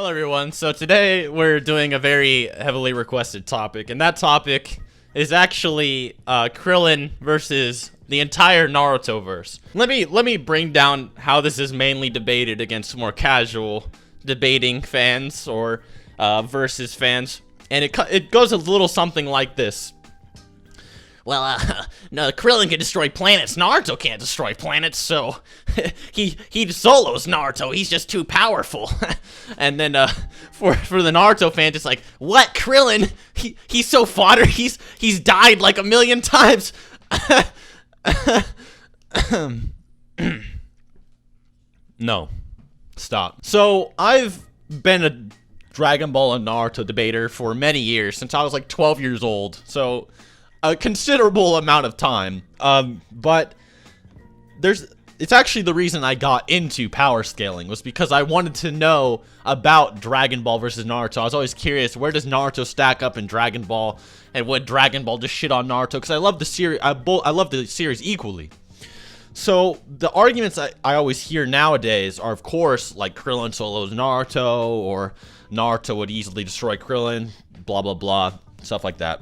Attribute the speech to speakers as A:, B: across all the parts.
A: Hello everyone, so today we're doing a very heavily requested topic, and that topic is actually Krillin versus the entire Naruto-verse. Let me bring down how this is mainly debated against more casual debating fans or versus fans, and it goes a little something like this. Well, no, Krillin can destroy planets. Naruto can't destroy planets, so he solos Naruto. He's just too powerful. And then for the Naruto fans, it's like, what? Krillin? He's so fodder. He's died like 1,000,000 times. No, stop. So I've been a Dragon Ball and Naruto debater for many years, since I was like 12 years old. So a considerable amount of time, but it's actually the reason I got into power scaling was because I wanted to know about Dragon Ball versus Naruto. I was always curious, where does Naruto stack up in Dragon Ball, and would Dragon Ball just shit on Naruto? Because I love the series, I love the series equally. So the arguments I always hear nowadays are, of course, like Krillin solos Naruto, or Naruto would easily destroy Krillin, blah blah blah, stuff like that.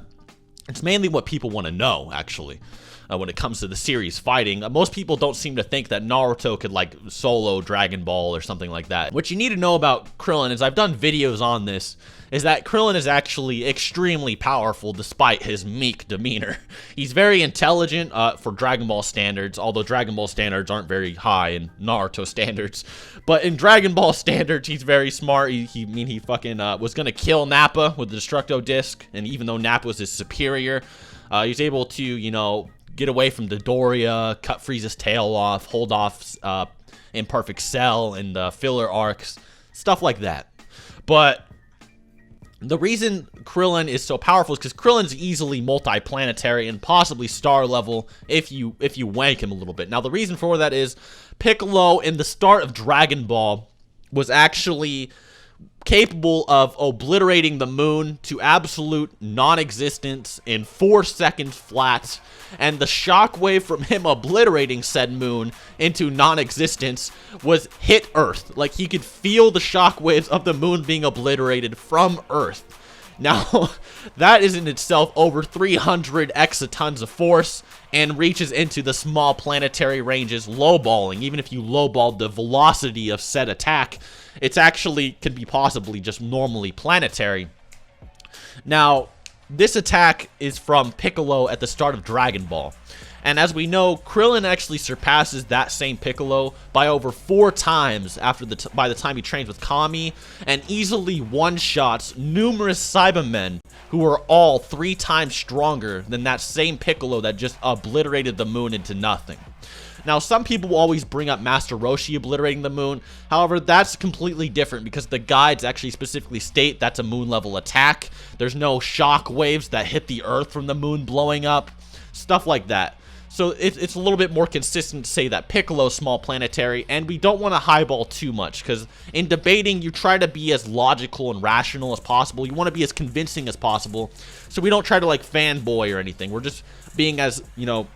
A: It's mainly what people want to know, actually, when it comes to the series fighting. Most people don't seem to think that Naruto could, like, solo Dragon Ball or something like that. What you need to know about Krillin, is I've done videos on this, is that Krillin is actually extremely powerful despite his meek demeanor. He's very intelligent for Dragon Ball standards, although Dragon Ball standards aren't very high in Naruto standards. But in Dragon Ball standards, he's very smart. He fucking was gonna kill Nappa with the Destructo Disc, and even though Nappa was his superior, he was able to, you know, get away from Dodoria, cut Frieza's tail off, hold off Imperfect Cell and filler arcs, stuff like that. But the reason Krillin is so powerful is because Krillin's easily multi-planetary and possibly star level if you wank him a little bit. Now, the reason for that is Piccolo in the start of Dragon Ball was actually capable of obliterating the moon to absolute non-existence in 4 seconds flat, and the shockwave from him obliterating said moon into non-existence was hit Earth. Like, he could feel the shockwaves of the moon being obliterated from Earth. Now, that is in itself over 300 exatons of force and reaches into the small planetary ranges, lowballing. Even if you lowballed the velocity of said attack, it's actually could be possibly just normally planetary. Now, this attack is from Piccolo at the start of Dragon Ball. And as we know, Krillin actually surpasses that same Piccolo by over 4 times by the time he trains with Kami, and easily one-shots numerous Cybermen who are all 3 times stronger than that same Piccolo that just obliterated the moon into nothing. Now, some people will always bring up Master Roshi obliterating the moon. However, that's completely different because the guides actually specifically state that's a moon-level attack. There's no shock waves that hit the Earth from the moon blowing up, stuff like that. So it's a little bit more consistent to say that Piccolo's small planetary, and we don't want to highball too much, because in debating, you try to be as logical and rational as possible. You want to be as convincing as possible, so we don't try to, like, fanboy or anything. We're just being as, you know,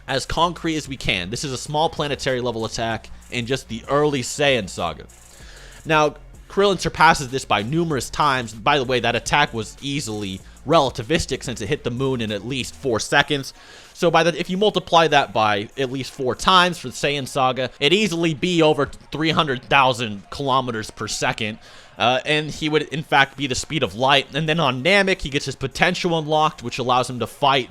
A: as concrete as we can. This is a small planetary level attack in just the early Saiyan saga. Now, Krillin surpasses this by numerous times. By the way, that attack was easily relativistic since it hit the moon in at least 4 seconds. So if you multiply that by at least 4 times for the Saiyan saga, it'd easily be over 300,000 kilometers per second. And he would, in fact, be the speed of light. And then on Namek, he gets his potential unlocked, which allows him to fight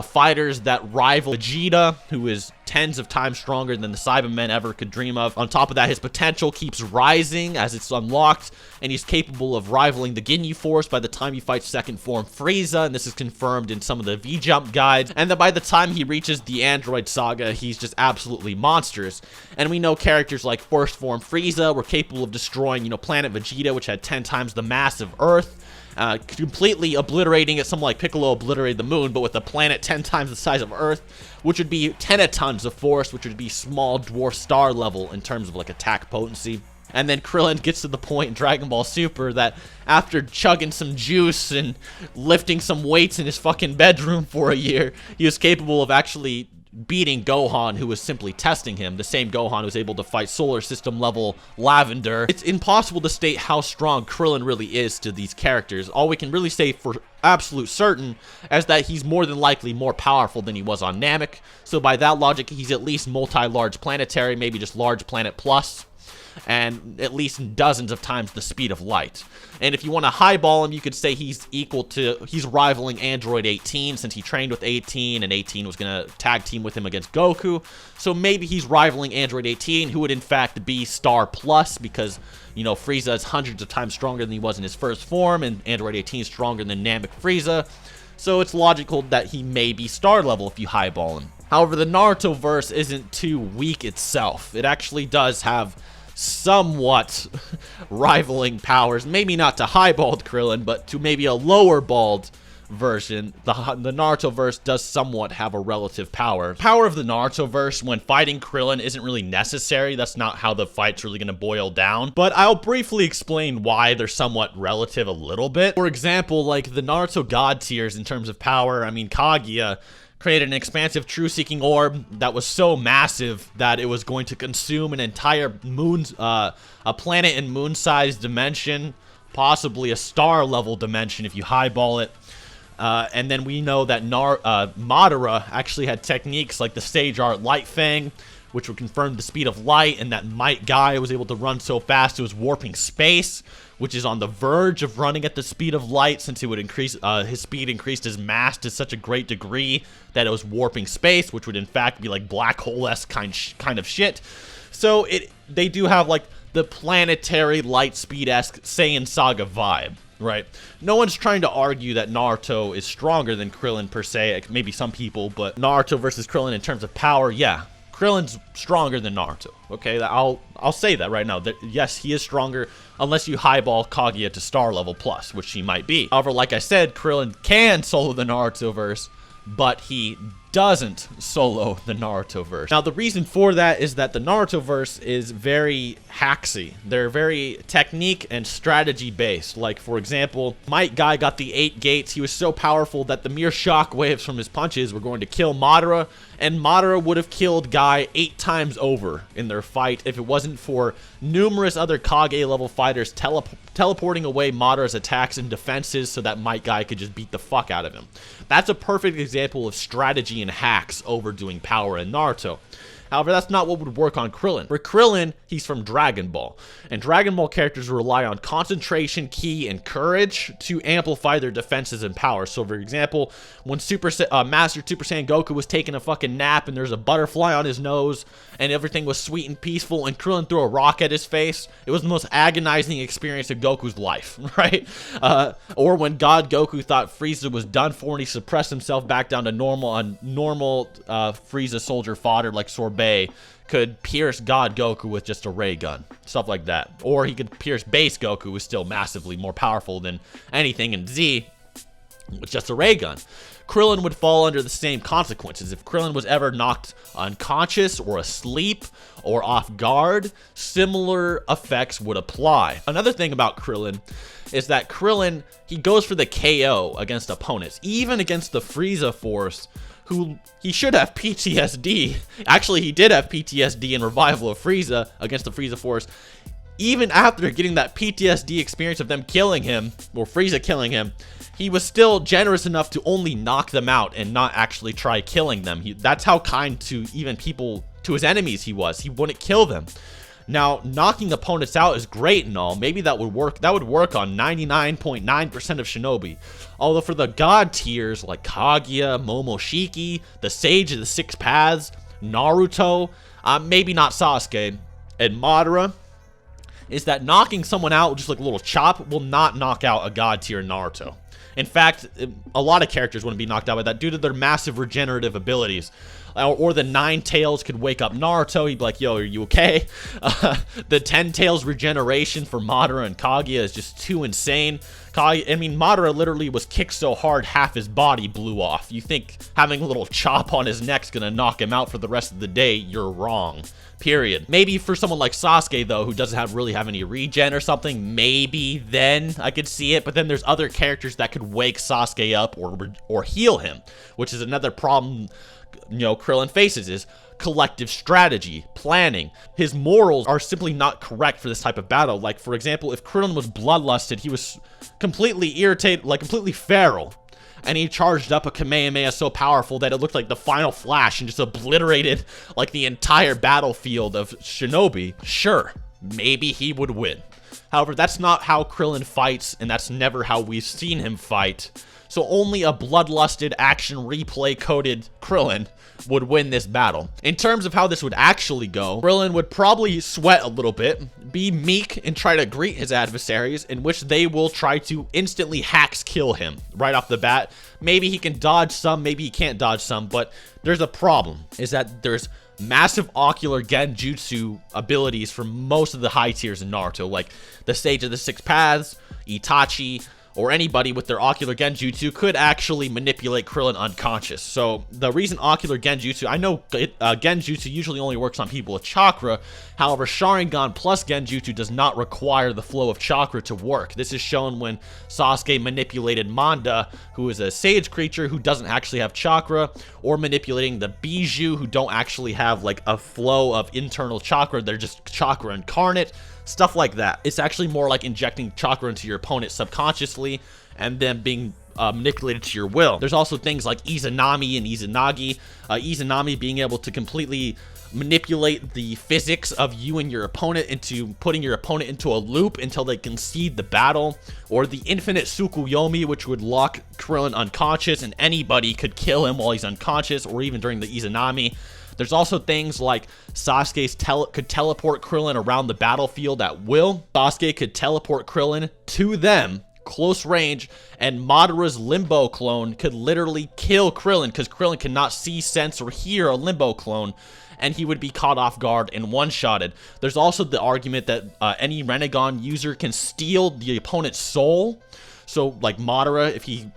A: fighters that rival Vegeta, who is tens of times stronger than the Cybermen ever could dream of. On top of that, his potential keeps rising as it's unlocked, and he's capable of rivaling the Ginyu Force by the time he fights second form Frieza, and this is confirmed in some of the V-Jump guides. And then by the time he reaches the Android Saga, he's just absolutely monstrous. And we know characters like first form Frieza were capable of destroying, you know, planet Vegeta, which had 10 times the mass of Earth. Completely obliterating it. Something like Piccolo obliterated the moon, but with a planet 10 times the size of Earth, which would be 10 tons of force, which would be small dwarf star level in terms of, like, attack potency. And then Krillin gets to the point in Dragon Ball Super that after chugging some juice and lifting some weights in his fucking bedroom for a year, he was capable of actually beating Gohan, who was simply testing him, the same Gohan who was able to fight Solar System level Lavender. It's impossible to state how strong Krillin really is to these characters. All we can really say for absolute certain is that he's more than likely more powerful than he was on Namek. So by that logic, he's at least multi-large planetary, maybe just large planet plus, and at least dozens of times the speed of light. And if you want to highball him, you could say he's rivaling Android 18, since he trained with 18, and 18 was going to tag team with him against Goku. So maybe he's rivaling Android 18, who would in fact be Star Plus, because, you know, Frieza is hundreds of times stronger than he was in his first form, and Android 18 is stronger than Namek Frieza. So it's logical that he may be Star level if you highball him. However, the Naruto verse isn't too weak itself. It actually does have somewhat rivaling powers, maybe not to high-balled Krillin, but to maybe a lower-balled version. The Naruto verse does somewhat have a relative power. Power of the Naruto verse when fighting Krillin isn't really necessary. That's not how the fight's really going to boil down, but I'll briefly explain why they're somewhat relative a little bit. For example, like the Naruto god tiers in terms of power, I mean, Kaguya created an expansive truth-seeking orb that was so massive that it was going to consume an entire a planet and moon-sized dimension, possibly a star-level dimension if you highball it. And then we know that Madara actually had techniques like the Sage Art Light Fang, which would confirm the speed of light, and that Might Guy was able to run so fast it was warping space, which is on the verge of running at the speed of light, since it would increase his speed increased his mass to such a great degree that it was warping space, which would in fact be like black hole-esque kind of shit. So they do have like the planetary light speed-esque Saiyan Saga vibe, right? No one's trying to argue that Naruto is stronger than Krillin per se, maybe some people, but Naruto versus Krillin in terms of power, yeah. Krillin's stronger than Naruto, okay? I'll say that right now. Yes, he is stronger, unless you highball Kaguya to Star Level Plus, which he might be. However, like I said, Krillin can solo the Naruto-verse, but he doesn't solo the Naruto-verse. Now, the reason for that is that the Naruto-verse is very hacksy. They're very technique and strategy-based. Like, for example, Might Guy got the 8 gates. He was so powerful that the mere shock waves from his punches were going to kill Madara, and Madara would have killed Guy 8 times over in their fight if it wasn't for numerous other Kage-level fighters teleporting away Madara's attacks and defenses so that Might Guy could just beat the fuck out of him. That's a perfect example of strategy and hacks overdoing power in Naruto. However, that's not what would work on Krillin. For Krillin, he's from Dragon Ball, and Dragon Ball characters rely on concentration, ki, and courage to amplify their defenses and power. So, for example, when Master Super Saiyan Goku was taking a fucking nap and there's a butterfly on his nose and everything was sweet and peaceful and Krillin threw a rock at his face, it was the most agonizing experience of Goku's life, right? Or when God Goku thought Frieza was done for and he suppressed himself back down to normal Frieza soldier fodder like Sorbet could pierce God Goku with just a ray gun, stuff like that. Or he could pierce base Goku, who's still massively more powerful than anything in Z, with just a ray gun. Krillin would fall under the same consequences. If Krillin was ever knocked unconscious or asleep or off guard, similar effects would apply. Another thing about Krillin is that Krillin, he goes for the KO against opponents, even against the Frieza Force, who he should have PTSD. Actually, he did have PTSD in Revival of Frieza against the Frieza Force. Even after getting that PTSD experience of them killing him, or Frieza killing him, he was still generous enough to only knock them out and not actually try killing them. That's how kind to even people, to his enemies he was. He wouldn't kill them. Now, knocking opponents out is great and all. Maybe that would work. That would work on 99.9% of Shinobi. Although for the god tiers like Kaguya, Momoshiki, the Sage of the Six Paths, Naruto, maybe not Sasuke, and Madara, is that knocking someone out with just like a little chop will not knock out a god tier Naruto. In fact, a lot of characters wouldn't be knocked out by that due to their massive regenerative abilities. Or the 9 Tails could wake up Naruto. He'd be like, yo, are you okay? The 10 Tails regeneration for Madara and Kaguya is just too insane. Madara literally was kicked so hard half his body blew off. You think having a little chop on his neck's gonna knock him out for the rest of the day? You're wrong. Period. Maybe for someone like Sasuke, though, who doesn't really have any regen or something, maybe then I could see it. But then there's other characters that could would wake Sasuke up or heal him, which is another problem, you know, Krillin faces, is collective strategy, planning. His morals are simply not correct for this type of battle. Like, for example, if Krillin was bloodlusted, he was completely irritated, like completely feral, and he charged up a Kamehameha so powerful that it looked like the final flash and just obliterated like the entire battlefield of Shinobi. Sure, maybe he would win. However, that's not how Krillin fights, and that's never how we've seen him fight. So only a bloodlusted, action replay-coded Krillin would win this battle. In terms of how this would actually go, Krillin would probably sweat a little bit, be meek, and try to greet his adversaries, in which they will try to instantly hacks kill him right off the bat. Maybe he can dodge some, maybe he can't dodge some, but there's a problem, is that there's massive ocular genjutsu abilities for most of the high tiers in Naruto, like the Sage of the Six Paths, Itachi, or anybody with their ocular genjutsu could actually manipulate Krillin unconscious. So the reason ocular genjutsu, I know genjutsu usually only works on people with chakra. However, Sharingan plus genjutsu does not require the flow of chakra to work. This is shown when Sasuke manipulated Manda, who is a sage creature who doesn't actually have chakra, or manipulating the Bijou, who don't actually have like a flow of internal chakra. They're just chakra incarnate. Stuff like that. It's actually more like injecting chakra into your opponent subconsciously and then being manipulated to your will. There's also things like Izanami and Izanagi. Izanami being able to completely manipulate the physics of you and your opponent into putting your opponent into a loop until they concede the battle. Or the infinite Tsukuyomi, which would lock Krillin unconscious and anybody could kill him while he's unconscious, or even during the Izanami. There's also things like Sasuke could teleport Krillin around the battlefield at will. Sasuke could teleport Krillin to them, close range, and Madara's Limbo clone could literally kill Krillin because Krillin cannot see, sense, or hear a Limbo clone, and he would be caught off guard and one-shotted. There's also the argument that any Renegon user can steal the opponent's soul. So, like Madara,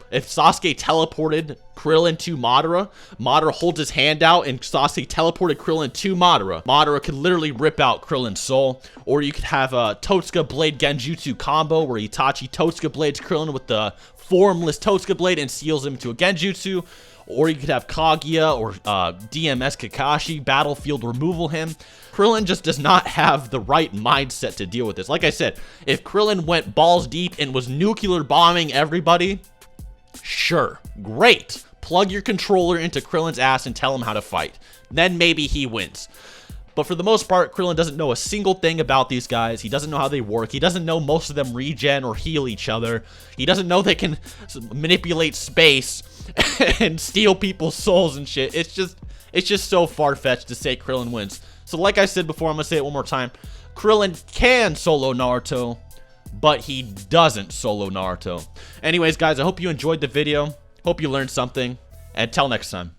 A: if Sasuke teleported Krillin to Madara, Madara holds his hand out and Sasuke teleported Krillin to Madara. Madara could literally rip out Krillin's soul. Or you could have a Totsuka Blade Genjutsu combo where Itachi Totsuka Blades Krillin with the formless Totsuka Blade and seals him to a Genjutsu. Or you could have Kaguya or DMS Kakashi battlefield removal him. Krillin just does not have the right mindset to deal with this. Like I said, if Krillin went balls deep and was nuclear bombing everybody, sure, great. Plug your controller into Krillin's ass and tell him how to fight. Then maybe he wins. But for the most part, Krillin doesn't know a single thing about these guys. He doesn't know how they work. He doesn't know most of them regen or heal each other. He doesn't know they can manipulate space and steal people's souls and shit. It's just so far-fetched to say Krillin wins. So like I said before, I'm going to say it one more time. Krillin can solo Naruto, but he doesn't solo Naruto. Anyways, guys, I hope you enjoyed the video. Hope you learned something. And until next time.